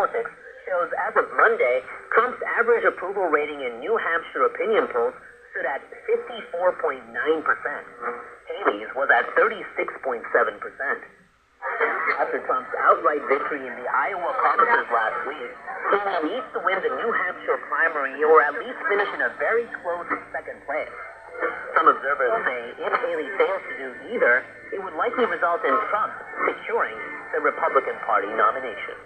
Politics shows as of Monday, Trump's average approval rating in New Hampshire opinion polls stood at 54.9%. Haley's was at 36.7%. After Trump's outright victory in the Iowa caucuses last week, Haley needs to win the New Hampshire primary or at least finish in a very close second place. Some observers say if Haley fails to do either, it would likely result in Trump securing the Republican Party nomination.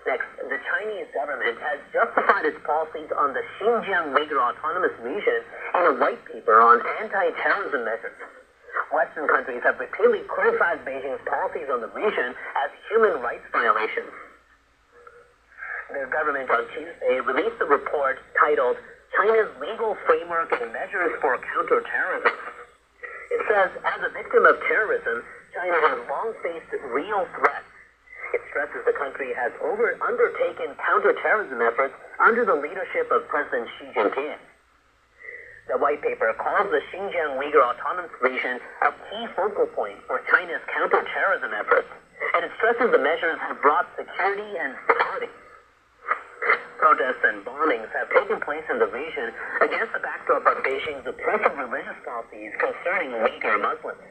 Next, the Chinese government has justified its policies on the Xinjiang Uyghur Autonomous Region in a white paper on anti-terrorism measures. Western countries have repeatedly criticized Beijing's policies on the region as human rights violations. Their government on Tuesday released a report titled China's Legal Framework and Measures for Counterterrorism. It says, as a victim of terrorism, China has long faced real threats. It stresses the country has undertaken counterterrorism efforts under the leadership of President Xi Jinping. The white paper calls the Xinjiang Uyghur Autonomous Region a key focal point for China's counterterrorism efforts, and it stresses the measures have brought security and stability. Protests and bombings have taken place in the region against the backdrop of Beijing's oppressive religious policies concerning Uyghur Muslims.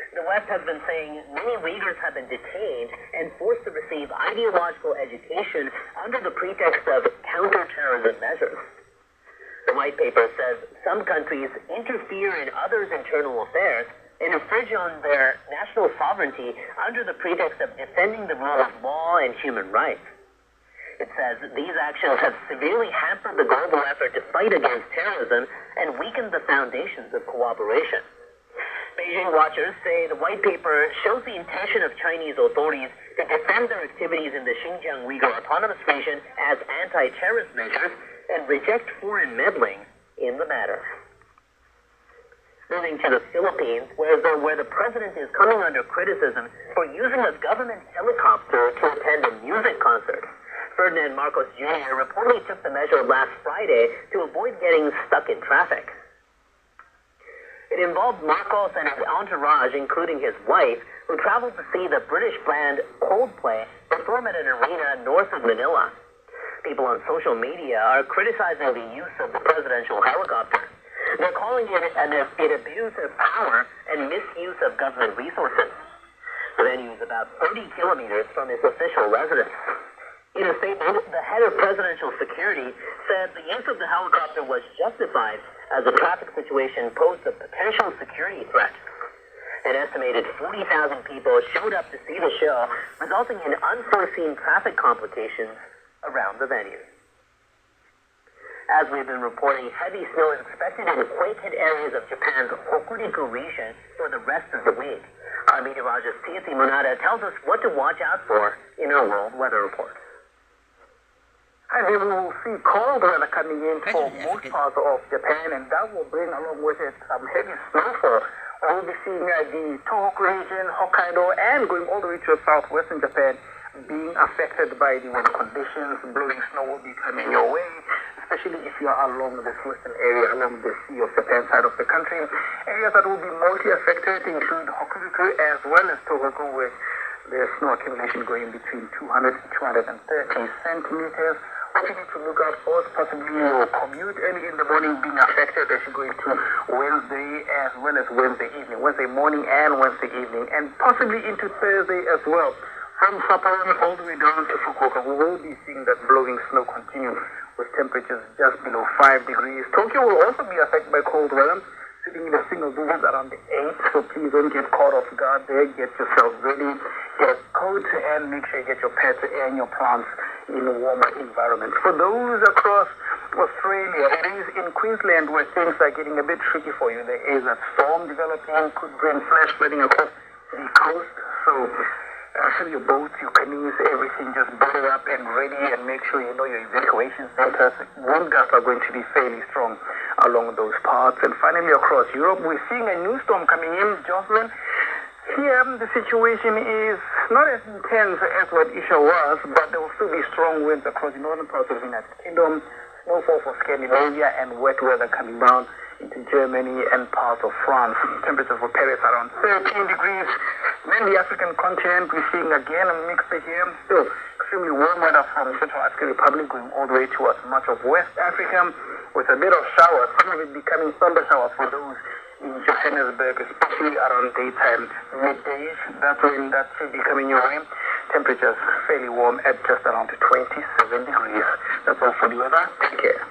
The West has been saying many Uyghurs have been detained and forced to receive ideological education under the pretext of counterterrorism measures. The white paper says some countries interfere in others' internal affairs and infringe on their national sovereignty under the pretext of defending the rule of law and human rights. It says these actions have severely hampered the global effort to fight against terrorism and weakened the foundations of cooperation. Beijing watchers say the white paper shows the intention of Chinese authorities to defend their activities in the Xinjiang Uyghur Autonomous Region as anti-terrorist measures and reject foreign meddling in the matter. Moving to the Philippines, where the president is coming under criticism for using a government helicopter to attend a music concert. Ferdinand Marcos Jr. reportedly took the measure last Friday to avoid getting stuck in traffic. It involved Marcos and his entourage, including his wife, who traveled to see the British band Coldplay perform at an arena north of Manila. People on social media are criticizing the use of the presidential helicopter. They're calling it an abuse of power and misuse of government resources. The venue is about 30 kilometers from its official residence. In a statement, the head of presidential security said the use of the helicopter was justified as the traffic situation posed a potential security threat. An estimated 40,000 people showed up to see the show, resulting in unforeseen traffic complications around the venue. As we've been reporting, heavy snow is expected in quake-hit areas of Japan's Hokuriku region for the rest of the week. Our meteorologist PhST tells us what to watch out for in our World Weather Report. And we will see cold weather coming in for most parts of Japan, and that will bring along with it some heavy snowfall. We'll be seeing the Tohoku region, Hokkaido, and going all the way to southwestern Japan being affected by the weather conditions. Blowing snow will be coming your way, especially if you are along this western area, along the Sea of Japan side of the country. Areas that will be mostly affected include Hokuriku as well as Tohoku, with the snow accumulation going between 200 to 230 centimeters. What you need to look out for is possibly your commute early in the morning being affected as you go into Wednesday as well as Wednesday evening, Wednesday morning and Wednesday evening, and possibly into Thursday as well. From Sapporo all the way down to Fukuoka, we will be seeing that blowing snow continue with temperatures just below 5 degrees. Tokyo will also be affected by cold weather, sitting in the single digits around the 8, so please don't get caught off guard there. Get yourself ready, get a coat, and make sure you get your pets and your plants in a warmer environment. For those across Australia, it is in Queensland where things are getting a bit tricky for you. There is a storm developing, could bring flash flooding across the coast, so have your boats, your canoes, everything just buttered up and ready, and make sure you know your evacuation centers. Wind gusts are going to be fairly strong along those parts. And finally, across Europe, we're seeing a new storm coming in, Jocelyn. Here, the situation is not as intense as what Isha was, but there will still be strong winds across the northern parts of the United Kingdom. snowfall for Scandinavia and wet weather coming down into Germany and parts of France. Temperature for Paris around 13 degrees. Then the African continent, we're seeing again a mixture here. Still extremely warm weather from Central African Republic going all the way towards much of West Africa with a bit of showers, some of it becoming thunder showers for those in Johannesburg, especially around daytime, middays. That's when that should be coming your way. Temperatures fairly warm at just around 27 degrees. That's all for the weather. Take care.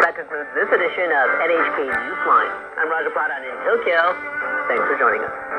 That concludes this edition of NHK Newsline. I'm Roger Prada in Tokyo. Thanks for joining us.